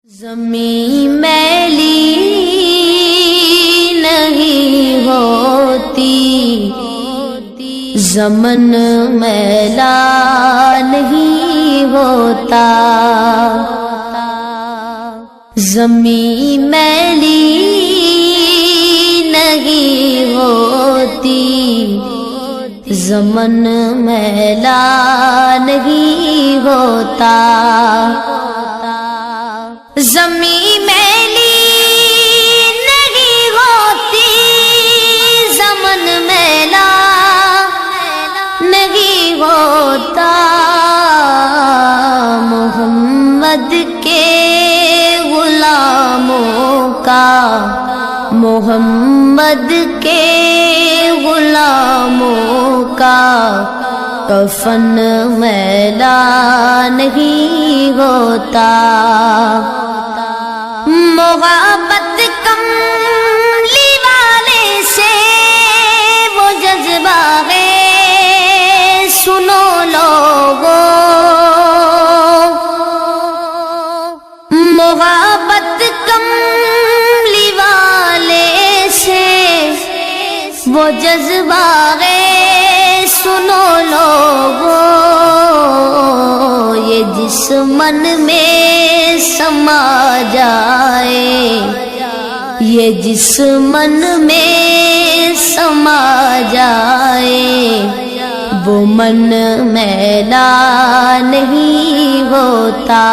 زمین میلی نہیں ہوتی، زمن میلا نہیں ہوتا، زمین میلی نہیں ہوتی، زمن میلا نہیں ہوتا، زمین میلی نہیں ہوتی، زمن میلا نہیں ہوتا، محمد کے غلاموں کا، محمد کے غلاموں کا کفن میلا نہیں ہوتا، محبت کملی والے سے وہ جذبہ ہے، سنو لوگو، محبت کملی والے سے وہ جذبہ ہے، سنو لوگو، یہ جس من میں سما جائے، یہ جس من میں سما جائے، وہ من میلا نہیں ہوتا،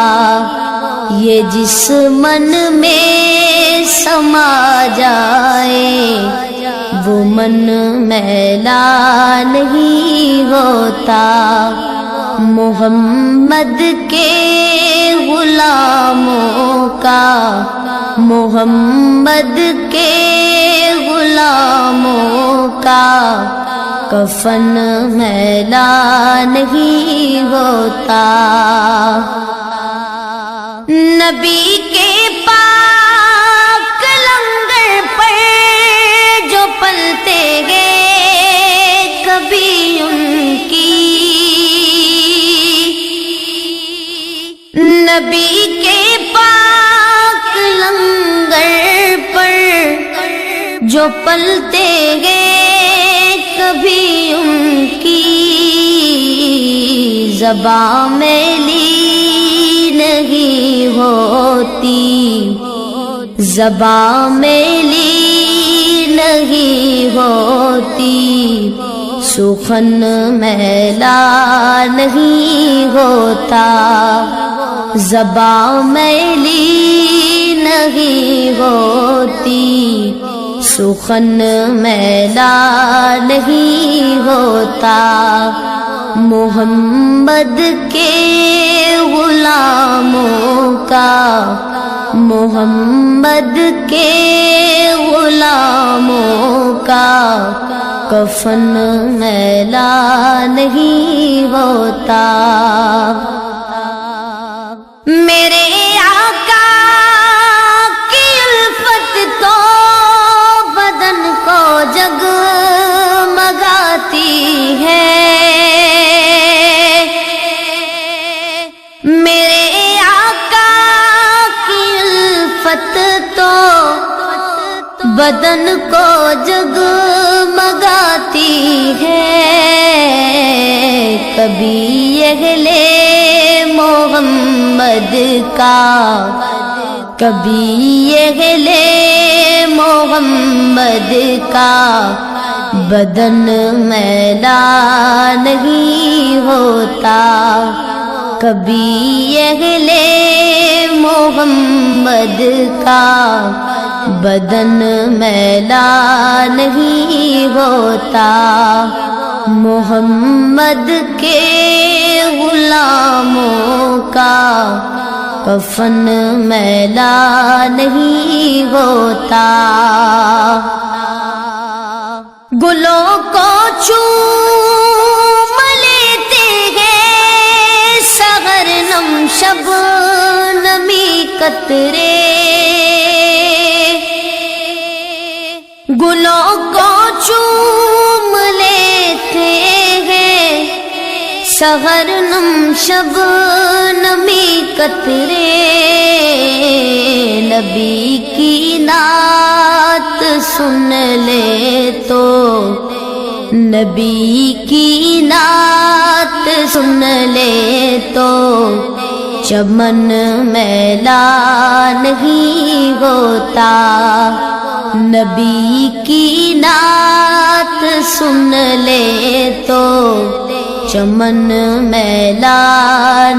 یہ جس من میں سما جائے، وہ من میلا نہیں ہوتا، محمد کے غلاموں کا، محمد کے غلاموں کا کفن میلا نہیں ہوتا، نبی کے پاک لنگر پر جو پلتے گئے، کبھی ان کی نبی کے پاک لنگر پر جو پلتے گئے، کبھی ان کی زبان میلی نہیں ہوتی، زبان میلی نہیں ہوتی، سخن میلا نہیں ہوتا، زبان میلی نہیں ہوتی، سخن میلا نہیں ہوتا، محمد کے غلاموں کا، محمد کے غلاموں کا کفن میلا نہیں ہوتا، میرے آقا کی الفت تو بدن کو جگمگاتی ہے، میرے آقا کی الفت تو بدن کو جگمگاتی ہے، کبھی اہل محمد کا، کبھی اہل محمد کا بدن میلا نہیں ہوتا، کبھی اہل محمد کا بدن میلا نہیں ہوتا، محمد کے غلاموں کا کفن میلا نہیں ہوتا، گلوں کو چوم لیتے ہیں سحر نم شبنمی قطرے، گلوں کو چوم لیتے ہیں سحر نم شبنمی قطرے، نبی کی نعت سن لے تو، نبی کی نعت سن لے تو چمن میلا نہیں ہوتا، نبی کی نعت سن لے تو چمن میلا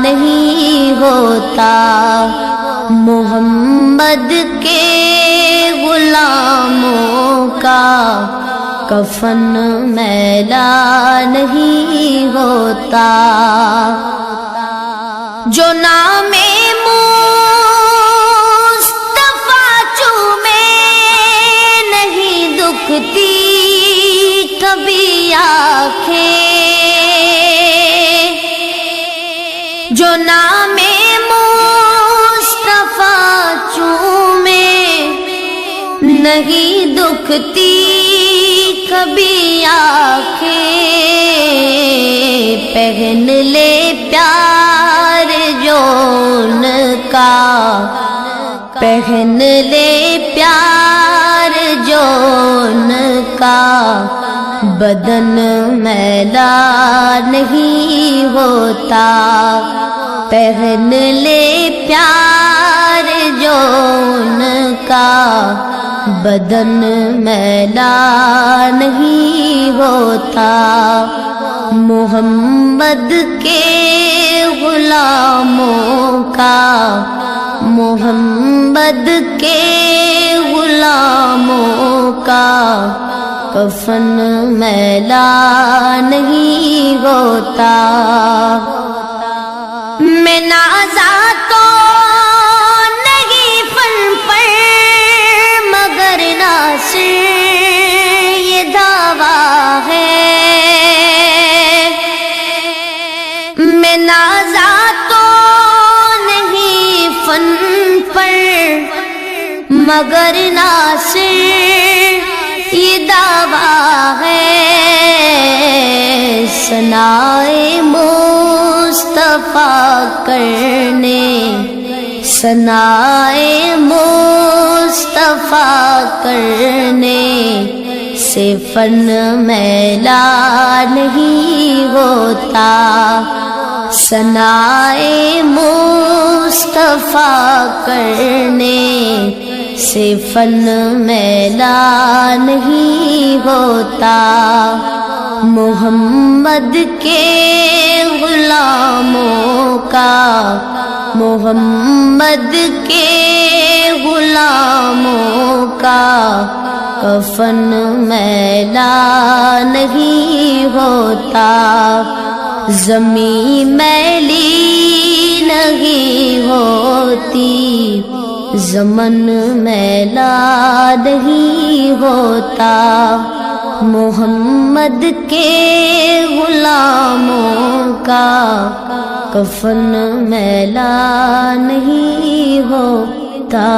نہیں ہوتا، محمد کے غلاموں کا کفن میلا نہیں ہوتا، جو نام مصطفیٰ چومے نہیں دکھتی کبھی آنکھیں، جو نام مصطفیٰ چومے نہیں دکھتی کبھی آنکھیں، پہن لے پیار جو ان کا، پہن لے پیار جو ان کا، بدن میلا نہیں ہوتا، پہن لے پیار جو ان کا، بدن میلا نہیں ہوتا، محمد کے غلاموں کا، محمد کے غلاموں کا کفن میلا نہیں ہوتا، میں نازا تو نہیں فن پر مگر ناصر یہ دعویٰ ہے، میں نازا تو نہیں فن پر مگر ناصر یہ دعویٰ ہے، ثنائے مصطفیٰ کرنے، ثنائے مصطفیٰ کرنے سے فن میلا نہیں ہوتا، ثنائے مصطفیٰ کرنے سے فن میلا نہیں ہوتا، محمد کے غلاموں کا، محمد کے غلاموں کا کفن میلا نہیں ہوتا، زمین میلی نہیں ہوتی، زمن میلا نہیں ہوتا، محمد کے غلاموں کا کفن میلا نہیں ہوتا۔